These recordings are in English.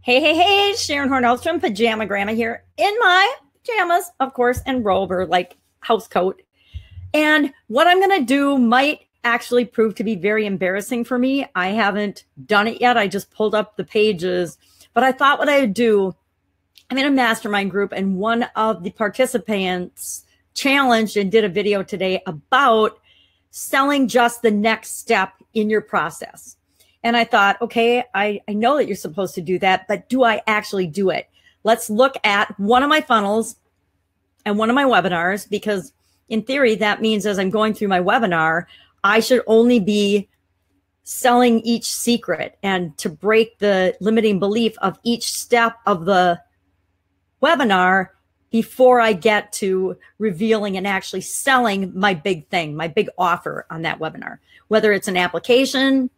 Hey, hey, hey, Sharon Horne-Ellstrom, Pajama Grandma here in my pajamas, of course, and robe or like house coat. And what I'm going to do might actually prove to be very embarrassing for me. I haven't done it yet. I just pulled up the pages, but I thought what I would do, I'm in a mastermind group and one of the participants challenged and did a video today about selling just the next step in your process. And I thought, okay, I know that you're supposed to do that, but do I actually do it? Let's look at one of my funnels and one of my webinars, because in theory, that means as I'm going through my webinar, I should only be selling each secret and to break the limiting belief of each step of the webinar before I get to revealing and actually selling my big thing, my big offer on that webinar, whether it's an application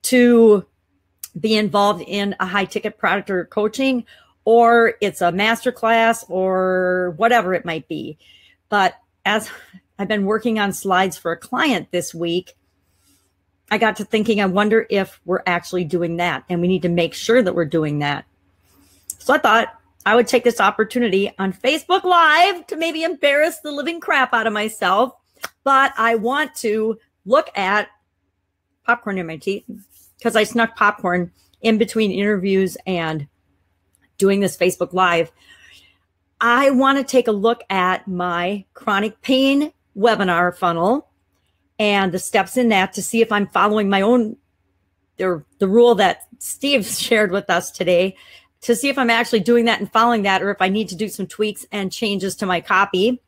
to be involved in a high ticket product or coaching, or it's a masterclass or whatever it might be. But as I've been working on slides for a client this week, I got to thinking, I wonder if we're actually doing that, and we need to make sure that we're doing that. So I thought I would take this opportunity on Facebook Live to maybe embarrass the living crap out of myself, but I want to look at popcorn in my teeth because I snuck popcorn in between interviews and doing this Facebook Live. I want to take a look at my chronic pain webinar funnel and the steps in that to see if I'm following my own, the rule that Steve shared with us today, to see if I'm actually doing that and following that, or if I need to do some tweaks and changes to my copy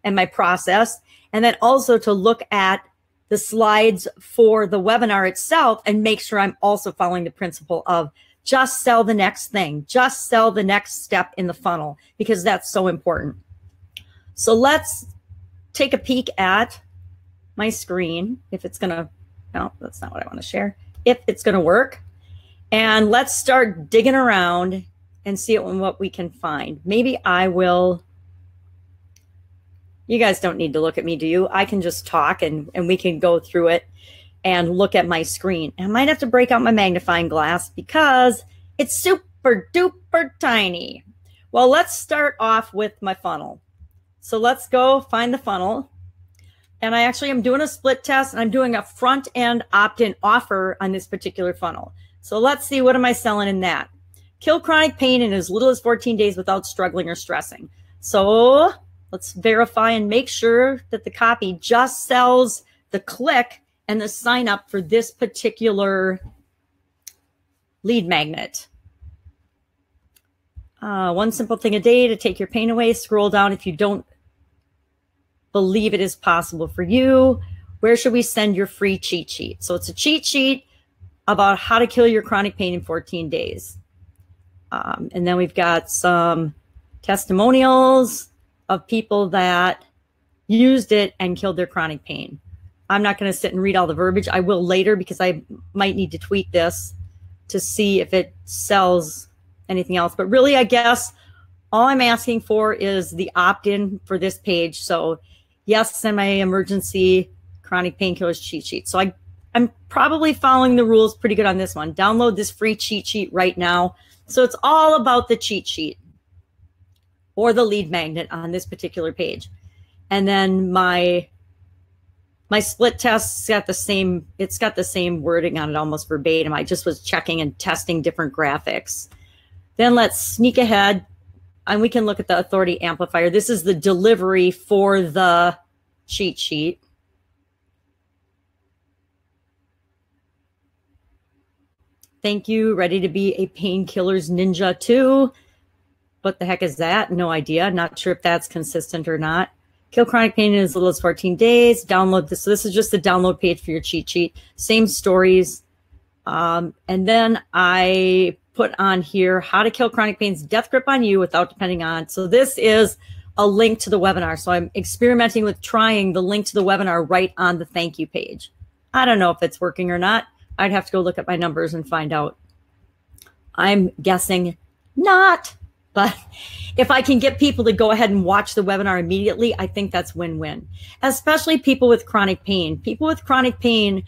and my process. And then also to look at the slides for the webinar itself and make sure I'm also following the principle of just sell the next thing, just sell the next step in the funnel, because that's so important. So let's take a peek at my screen. If it's gonna, no, that's not what I want to share. If it's gonna work. And let's start digging around and see what we can find. Maybe I will. You guys don't need to look at me, do you? I can just talk and we can go through it and look at my screen. I might have to break out my magnifying glass because it's super duper tiny. Well, let's start off with my funnel. So let's go find the funnel. And I actually am doing a split test and I'm doing a front end opt-in offer on this particular funnel. So let's see, what am I selling in that? Kill chronic pain in as little as 14 days without struggling or stressing. So let's verify and make sure that the copy just sells the click and the sign up for this particular lead magnet. One simple thing a day to take your pain away. Scroll down if you don't believe it is possible for you. Where should we send your free cheat sheet? So it's a cheat sheet about how to kill your chronic pain in 14 days. And then we've got some testimonials of people that used it and killed their chronic pain. I'm not going to sit and read all the verbiage. I will later because I might need to tweak this to see if it sells anything else. But really, I guess all I'm asking for is the opt-in for this page. So yes, send my emergency chronic painkillers cheat sheet. So I'm probably following the rules pretty good on this one. Download this free cheat sheet right now. So it's all about the cheat sheet or the lead magnet on this particular page. And then my split test's got the same, it's got the same wording on it almost verbatim. I just was checking and testing different graphics. Then let's sneak ahead and we can look at the authority amplifier. This is the delivery for the cheat sheet. Thank you. Ready to be a painkillers ninja too. What the heck is that? No idea. Not sure if that's consistent or not. Kill chronic pain in as little as 14 days. Download this. So this is just the download page for your cheat sheet. Same stories. And then I put on here how to kill chronic pain's death grip on you without depending on. So this is a link to the webinar. So I'm experimenting with trying the link to the webinar right on the thank you page. I don't know if it's working or not. I'd have to go look at my numbers and find out. I'm guessing not, but if I can get people to go ahead and watch the webinar immediately, I think that's win-win, especially people with chronic pain. People with chronic pain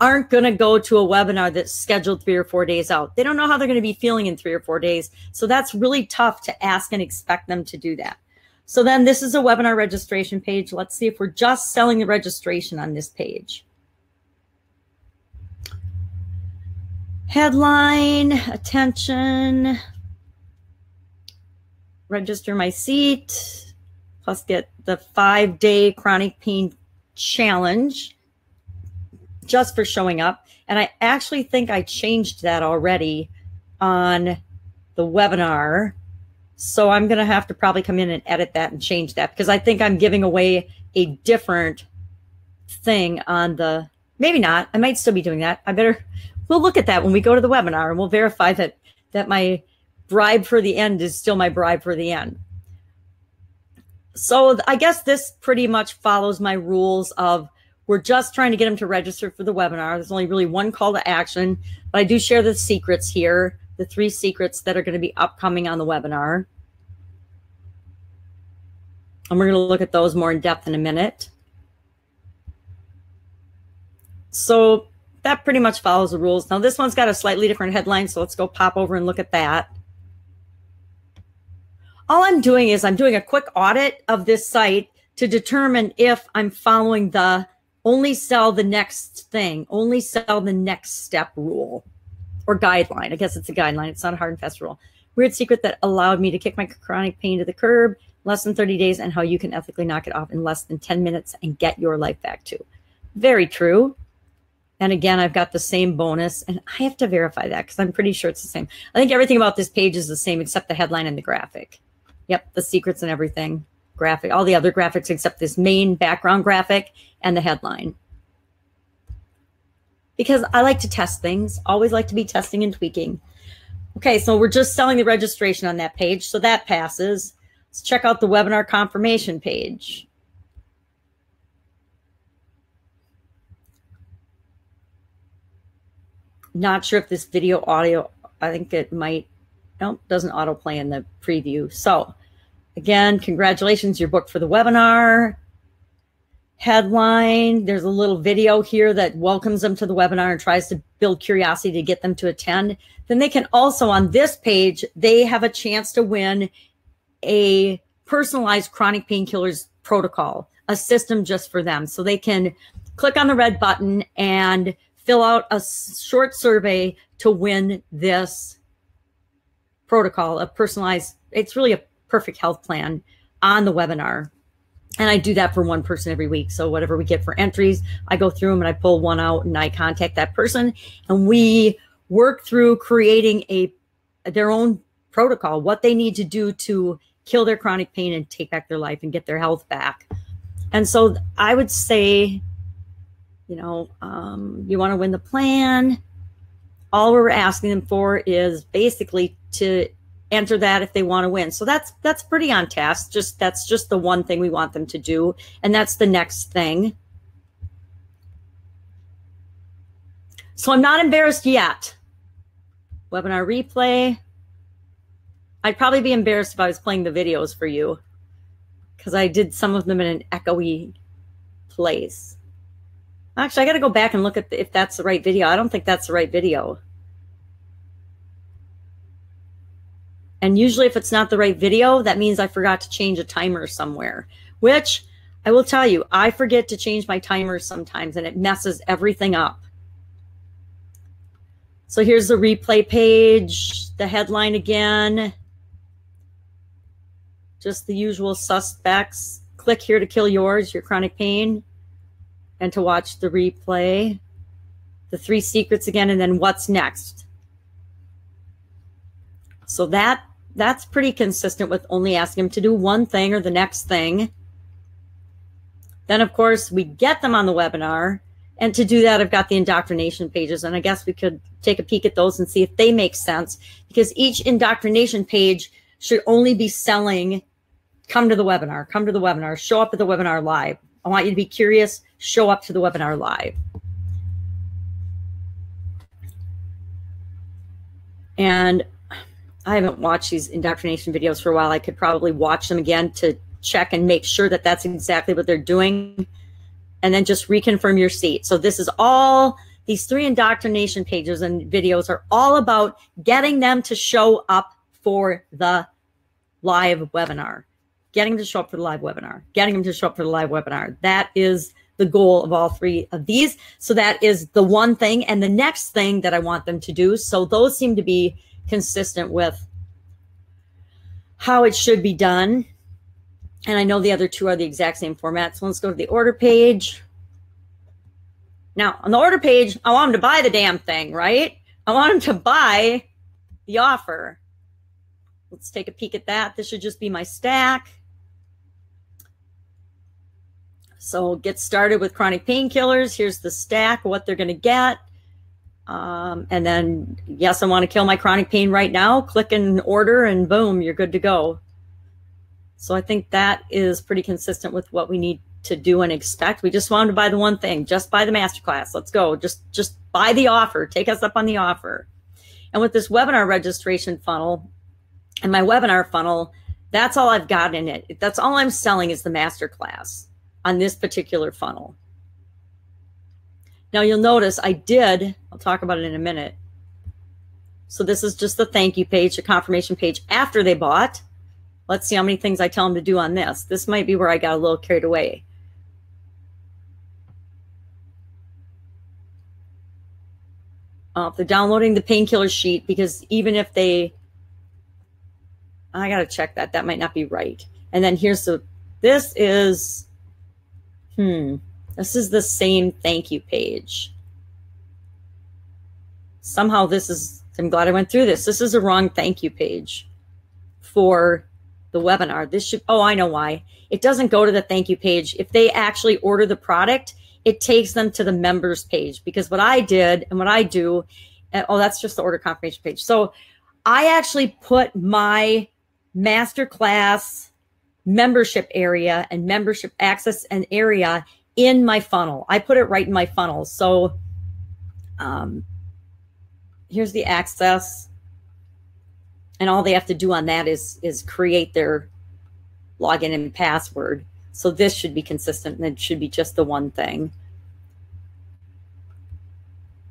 aren't going to go to a webinar that's scheduled 3 or 4 days out. They don't know how they're going to be feeling in 3 or 4 days. So that's really tough to ask and expect them to do that. So then this is a webinar registration page. Let's see if we're just selling the registration on this page. Headline, attention, register my seat, plus get the 5-day chronic pain challenge just for showing up. And I actually think I changed that already on the webinar. So I'm going to have to probably come in and edit that and change that, because I think I'm giving away a different thing on the, maybe not. I might still be doing that. We'll look at that when we go to the webinar, and we'll verify that my bribe for the end is still my bribe for the end. So I guess this pretty much follows my rules of, we're just trying to get them to register for the webinar. There's only really one call to action, but I do share the secrets here, the 3 secrets that are going to be upcoming on the webinar. And we're going to look at those more in depth in a minute. So that pretty much follows the rules. Now this one's got a slightly different headline, so let's go pop over and look at that. All I'm doing is I'm doing a quick audit of this site to determine if I'm following the only sell the next thing, only sell the next step rule or guideline. I guess it's a guideline. It's not a hard and fast rule. Weird secret that allowed me to kick my chronic pain to the curb, less than 30 days, and how you can ethically knock it off in less than 10 minutes and get your life back too. Very true. And again, I've got the same bonus, and I have to verify that because I'm pretty sure it's the same. I think everything about this page is the same except the headline and the graphic. Yep, the secrets and everything. Graphic, all the other graphics except this main background graphic and the headline. Because I like to test things, always like to be testing and tweaking. Okay, so we're just selling the registration on that page, so that passes. Let's check out the webinar confirmation page. Not sure if this video audio, I think it might, nope, doesn't autoplay in the preview. So again, congratulations, you're booked for the webinar. Headline, there's a little video here that welcomes them to the webinar and tries to build curiosity to get them to attend. Then they can also, on this page, they have a chance to win a personalized chronic painkillers protocol, a system just for them. So they can click on the red button and fill out a short survey to win this protocol, a personalized, it's really a perfect health plan on the webinar. And I do that for one person every week. So whatever we get for entries, I go through them and I pull one out and I contact that person. And we work through creating their own protocol, what they need to do to kill their chronic pain and take back their life and get their health back. And so I would say, you know, you want to win the plan. All we're asking them for is basically to enter that if they want to win. So that's pretty on task. That's just the one thing we want them to do. And that's the next thing. So I'm not embarrassed yet. Webinar replay. I'd probably be embarrassed if I was playing the videos for you, because I did some of them in an echoey place. Actually, I got to go back and look at if that's the right video. I don't think that's the right video. And usually if it's not the right video, that means I forgot to change a timer somewhere, which I will tell you, I forget to change my timers sometimes and it messes everything up. So here's the replay page, the headline again. Just the usual suspects. Click here to kill yours, your chronic pain, and to watch the replay. The 3 secrets again, and then what's next. So that's pretty consistent with only asking them to do one thing or the next thing. Then, of course, we get them on the webinar. And to do that, I've got the indoctrination pages. And I guess we could take a peek at those and see if they make sense. Because each indoctrination page should only be selling, come to the webinar, show up at the webinar live. I want you to be curious, show up to the webinar live. And I haven't watched these indoctrination videos for a while. I could probably watch them again to check and make sure that that's exactly what they're doing. And then just reconfirm your seat. So this is all these 3 indoctrination pages and videos are all about getting them to show up for the live webinar, getting them to show up for the live webinar, getting them to show up for the live webinar. That is the goal of all 3 of these. So that is the one thing. And the next thing that I want them to do, so those seem to be consistent with how it should be done. And I know the other 2 are the exact same format. So let's go to the order page. Now, on the order page, I want them to buy the damn thing, right? I want them to buy the offer. Let's take a peek at that. This should just be my stack. So get started with chronic painkillers. Here's the stack, what they're going to get. And then, yes, I want to kill my chronic pain right now. Click and order, and boom, you're good to go. So I think that is pretty consistent with what we need to do and expect. We just want them to buy the one thing. Just buy the masterclass. Let's go. Just buy the offer. Take us up on the offer. And with this webinar registration funnel and my webinar funnel, that's all I've got in it. That's all I'm selling is the masterclass on this particular funnel. Now you'll notice I'll talk about it in a minute. So this is just the thank you page, the confirmation page after they bought. Let's see how many things I tell them to do on this. This might be where I got a little carried away. They're downloading the painkiller sheet, because even if I got to check that. That might not be right. And then here's this is the same thank you page. Somehow I'm glad I went through this. This is a wrong thank you page for the webinar. This should, oh, I know why. It doesn't go to the thank you page. If they actually order the product, it takes them to the members page, because what I did and what I do, oh, that's just the order confirmation page. So I actually put my masterclass membership area and membership access and area in my funnel. I put it right in my funnel. So here's the access, and all they have to do on that is create their login and password. So this should be consistent, and it should be just the one thing.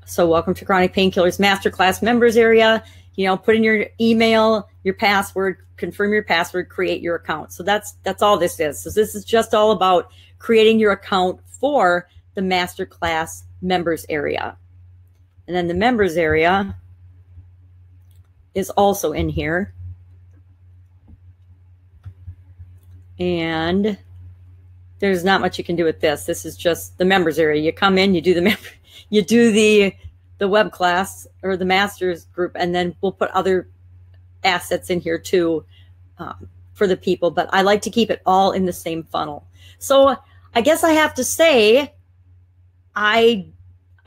So welcome to Chronic Painkillers Masterclass members area. You know, put in your email, your password, confirm your password, create your account. So that's all this is. So this is just all about creating your account for the Masterclass members area. And then the members area is also in here. And there's not much you can do with this. This is just the members area. You come in, you do the web class or the masters group, and then we'll put other assets in here too for the people. But I like to keep it all in the same funnel. So I guess I have to say, I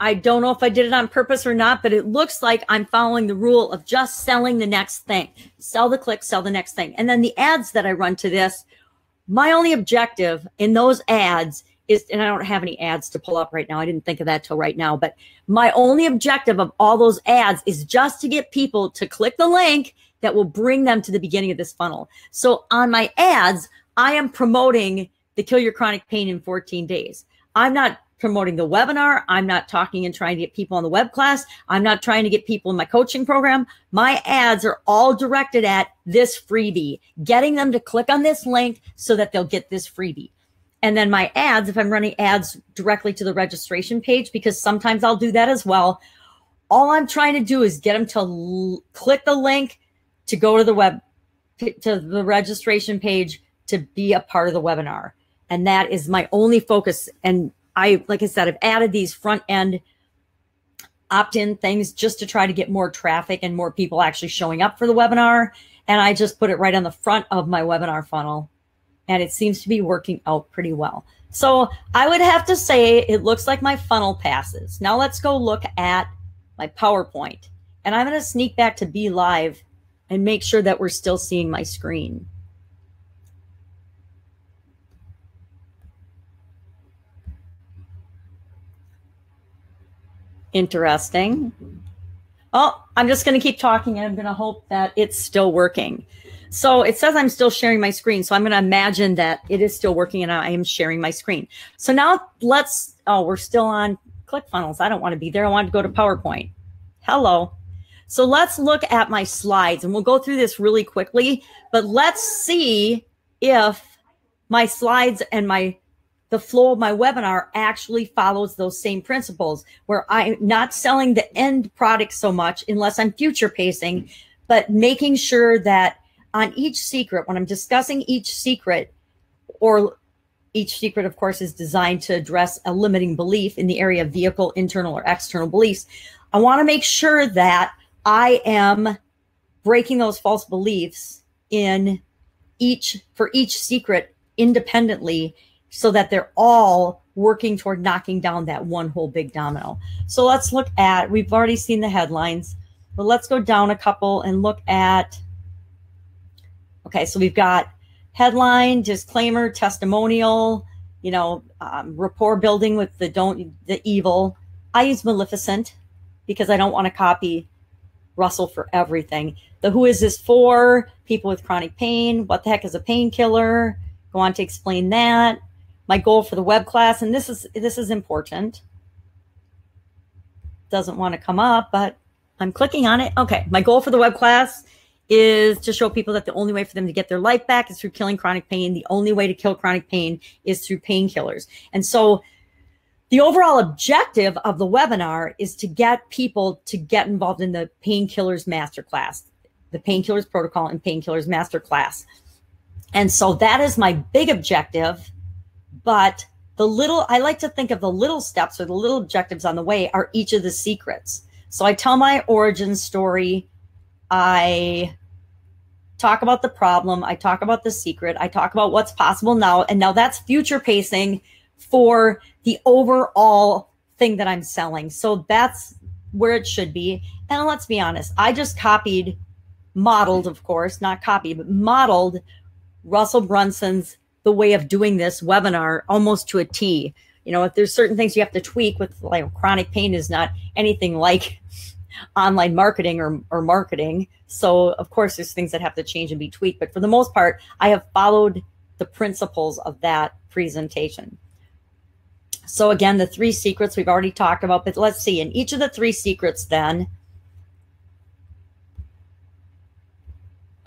don't know if I did it on purpose or not, but it looks like I'm following the rule of just selling the next thing. Sell the click, sell the next thing. And then the ads that I run to this, my only objective in those ads is, and I don't have any ads to pull up right now. I didn't think of that till right now, but my only objective of all those ads is just to get people to click the link that will bring them to the beginning of this funnel. So on my ads, I am promoting the Kill Your Chronic Pain in 14 Days. I'm not promoting the webinar. I'm not talking and trying to get people on the web class. I'm not trying to get people in my coaching program. My ads are all directed at this freebie, getting them to click on this link so that they'll get this freebie. And then my ads, if I'm running ads directly to the registration page, because sometimes I'll do that as well, all I'm trying to do is get them to click the link to go to the registration page to be a part of the webinar. And that is my only focus. And like I said, I've added these front end opt-in things just to try to get more traffic and more people actually showing up for the webinar. And I just put it right on the front of my webinar funnel. And it seems to be working out pretty well. So I would have to say it looks like my funnel passes. Now let's go look at my PowerPoint. And I'm going to sneak back to Be Live and make sure that we're still seeing my screen. Interesting. Oh, I'm just going to keep talking, and I'm going to hope that it's still working. So it says I'm still sharing my screen. So I'm going to imagine that it is still working and I am sharing my screen. So now we're still on ClickFunnels. I don't want to be there. I want to go to PowerPoint. Hello. So let's look at my slides, and we'll go through this really quickly, but let's see if my slides and the flow of my webinar actually follows those same principles, where I'm not selling the end product so much unless I'm future pacing, but making sure that on each secret, when I'm discussing each secret, or each secret, of course, is designed to address a limiting belief in the area of vehicle, internal or external beliefs. I want to make sure that I am breaking those false beliefs for each secret independently, so that they're all working toward knocking down that one whole big domino. So let's look at, we've already seen the headlines, but let's go down a couple and look at, okay, so we've got headline, disclaimer, testimonial, rapport building with the evil. I use Maleficent because I don't want to copy Russell for everything. The who is this for? People with chronic pain. What the heck is a painkiller? Go on to explain that. My goal for the web class, and this is important. Doesn't want to come up, but I'm clicking on it. Okay, my goal for the web class is to show people that the only way for them to get their life back is through killing chronic pain. The only way to kill chronic pain is through painkillers. And so the overall objective of the webinar is to get people to get involved in the Painkillers Masterclass, the Painkillers Protocol and Painkillers Masterclass. And so that is my big objective. But I like to think of the little steps or the little objectives on the way are each of the secrets. So I tell my origin story. I talk about the problem. I talk about the secret. I talk about what's possible now. And now that's future pacing for the overall thing that I'm selling. So that's where it should be. And let's be honest, I just modeled, of course, not copied, but modeled Russell Brunson's The Way of Doing This webinar almost to a T. If there's certain things you have to tweak with, like chronic pain is not anything like online marketing or marketing. So of course there's things that have to change and be tweaked, but for the most part, I have followed the principles of that presentation. So again, the 3 secrets we've already talked about, but let's see, in each of the 3 secrets then,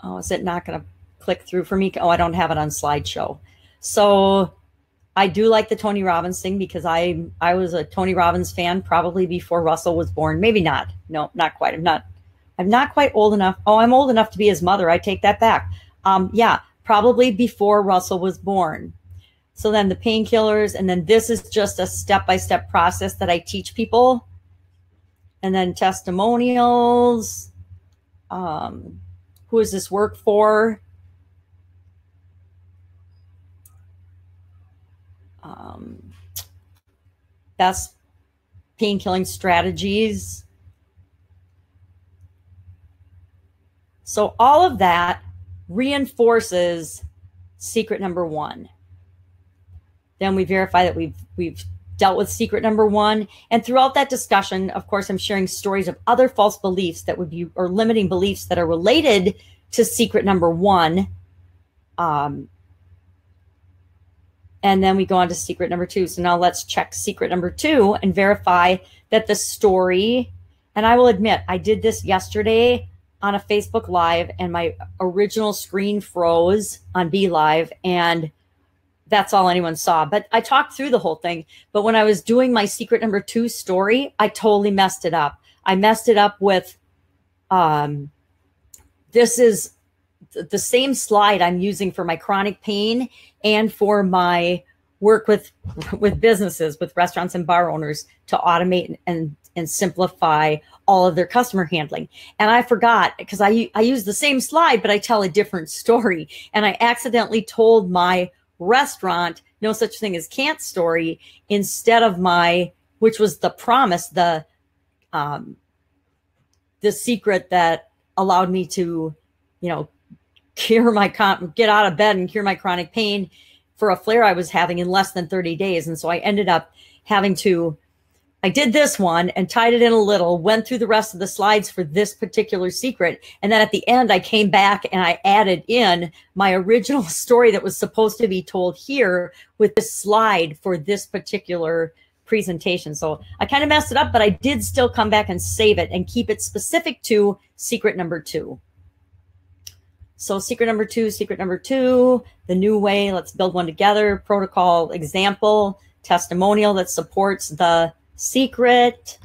oh, is it not going to click through for me? Oh, I don't have it on slideshow. So I do like the Tony Robbins thing because I was a Tony Robbins fan probably before Russell was born. Maybe not. No, not quite. I'm not quite old enough. Oh, I'm old enough to be his mother. I take that back. Yeah, probably before Russell was born. So then the painkillers, and then this is just a step-by-step process that I teach people. And then testimonials. Who does this work for? Best pain-killing strategies. So all of that reinforces secret number 1. Then we verify that we've dealt with secret number 1. And throughout that discussion, of course, I'm sharing stories of other false beliefs that would be, or limiting beliefs that are related to secret number 1. And then we go on to secret number 2. So now let's check secret number 2 and verify that the story, and I will admit, I did this yesterday on a Facebook Live and my original screen froze on Be Live, and that's all anyone saw. But I talked through the whole thing. But when I was doing my secret number 2 story, I totally messed it up. I messed it up with, this is the same slide I'm using for my chronic pain and for my work with businesses, with restaurants and bar owners to automate and simplify all of their customer handling. And I forgot, because I use the same slide, but I tell a different story. And I accidentally told my restaurant no such thing as can't story instead of which was the promise, the secret that allowed me to, get out of bed and cure my chronic pain for a flare I was having in less than 30 days. And so I ended up I did this one and tied it in a little, went through the rest of the slides for this particular secret. And then at the end, I came back and I added in my original story that was supposed to be told here with this slide for this particular presentation. So I kind of messed it up, but I did still come back and save it and keep it specific to secret number 2. So secret number two, the new way, let's build one together, protocol, example, testimonial that supports the secret.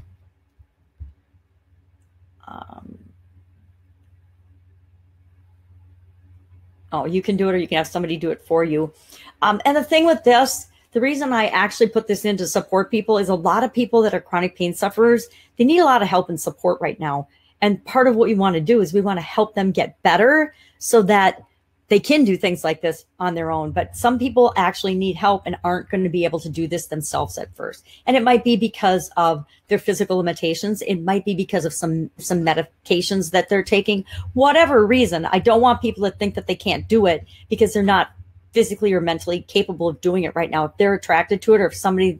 Oh, you can do it, or you can have somebody do it for you. And the thing with this, the reason I actually put this in to support people is a lot of people that are chronic pain sufferers, they need a lot of help and support right now. And part of what we want to do is we want to help them get better so that they can do things like this on their own. But some people actually need help and aren't going to be able to do this themselves at first. And it might be because of their physical limitations. It might be because of some medications that they're taking. Whatever reason, I don't want people to think that they can't do it because they're not physically or mentally capable of doing it right now. If they're attracted to it, or if somebody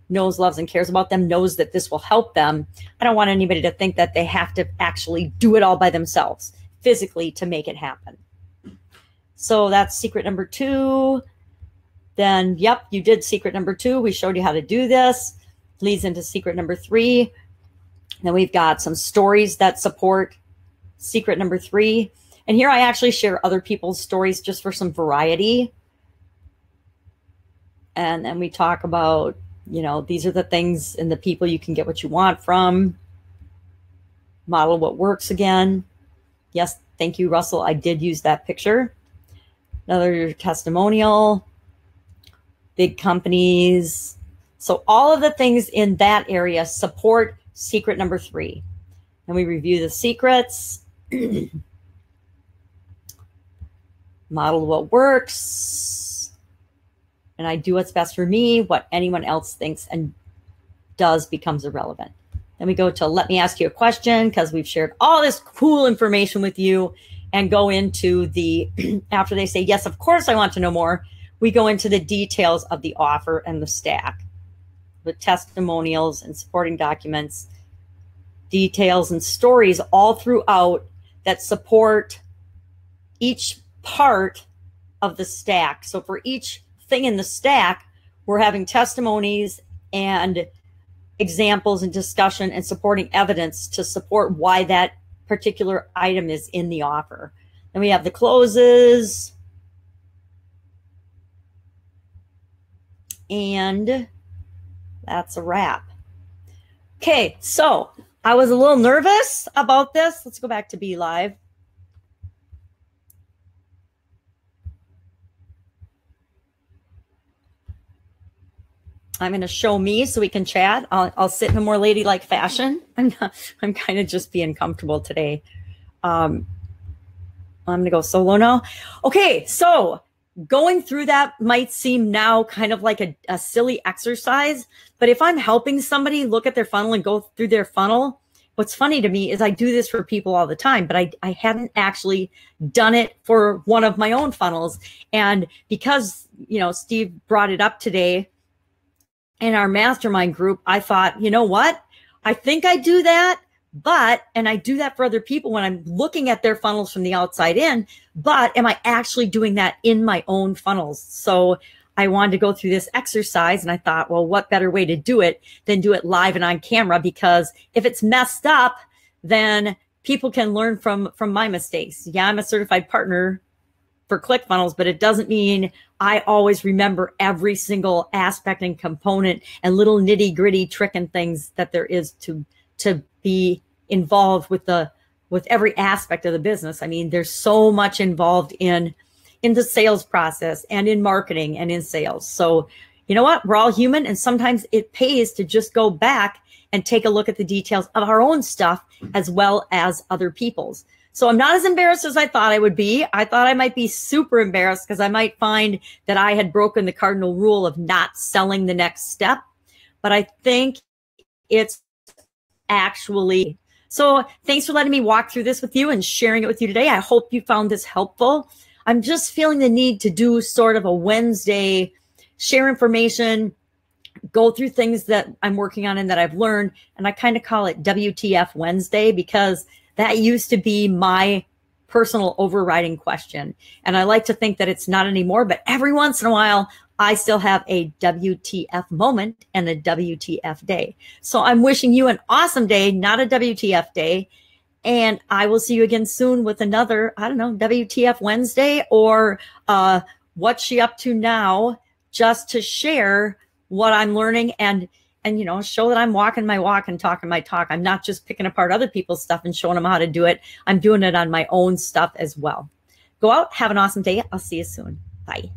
knows, loves, and cares about them, knows that this will help them, I don't want anybody to think that they have to actually do it all by themselves physically to make it happen. So that's secret number 2. Then, yep, you did secret number 2. We showed you how to do this. Leads into secret number 3. Then we've got some stories that support secret number 3. And here I actually share other people's stories just for some variety. And then we talk about, you know, these are the things and the people you can get what you want from. Model what works again. Yes, thank you, Russell. I did use that picture. Another testimonial. Big companies. So all of the things in that area support secret number 3. And we review the secrets. Model what works. And I do what's best for me. What anyone else thinks and does becomes irrelevant. Then we go to let me ask you a question, because we've shared all this cool information with you, and go into the, after they say, yes, of course I want to know more, we go into the details of the offer and the stack with testimonials and supporting documents, details and stories all throughout that support each part of the stack. So for each thing in the stack, we're having testimonies and examples and discussion and supporting evidence to support why that particular item is in the offer. Then we have the closes. And that's a wrap. Okay, so I was a little nervous about this. Let's go back to Be Live. I'm going to show me so we can chat. I'll sit in a more ladylike fashion. I'm kind of just being comfortable today. I'm going to go solo now. Okay, so going through that might seem now kind of like a silly exercise, but if I'm helping somebody look at their funnel and go through their funnel, what's funny to me is I do this for people all the time, but I hadn't actually done it for one of my own funnels. And because, you know, Steve brought it up today in our mastermind group, I thought, you know what? I think I do that, and I do that for other people when I'm looking at their funnels from the outside in, but am I actually doing that in my own funnels? So I wanted to go through this exercise, and I thought, well, what better way to do it than do it live and on camera? Because if it's messed up, then people can learn from my mistakes. Yeah, I'm a certified partner for ClickFunnels, but it doesn't mean I always remember every single aspect and component and little nitty gritty trick and things that there is to be involved with every aspect of the business. I mean, there's so much involved in the sales process and in marketing and in sales. So you know what? We're all human, and sometimes it pays to just go back and take a look at the details of our own stuff as well as other people's. So I'm not as embarrassed as I thought I would be. I thought I might be super embarrassed because I might find that I had broken the cardinal rule of not selling the next step. But I think it's actually, so thanks for letting me walk through this with you and sharing it with you today. I hope you found this helpful. I'm just feeling the need to do sort of a Wednesday, share information, go through things that I'm working on and that I've learned. And I kind of call it WTF Wednesday, because that used to be my personal overriding question. And I like to think that it's not anymore, but every once in a while, I still have a WTF moment and a WTF day. So I'm wishing you an awesome day, not a WTF day. And I will see you again soon with another, I don't know, WTF Wednesday or what's she up to now, just to share what I'm learning and you know, show that I'm walking my walk and talking my talk. I'm not just picking apart other people's stuff and showing them how to do it. I'm doing it on my own stuff as well. Go out, have an awesome day. I'll see you soon. Bye.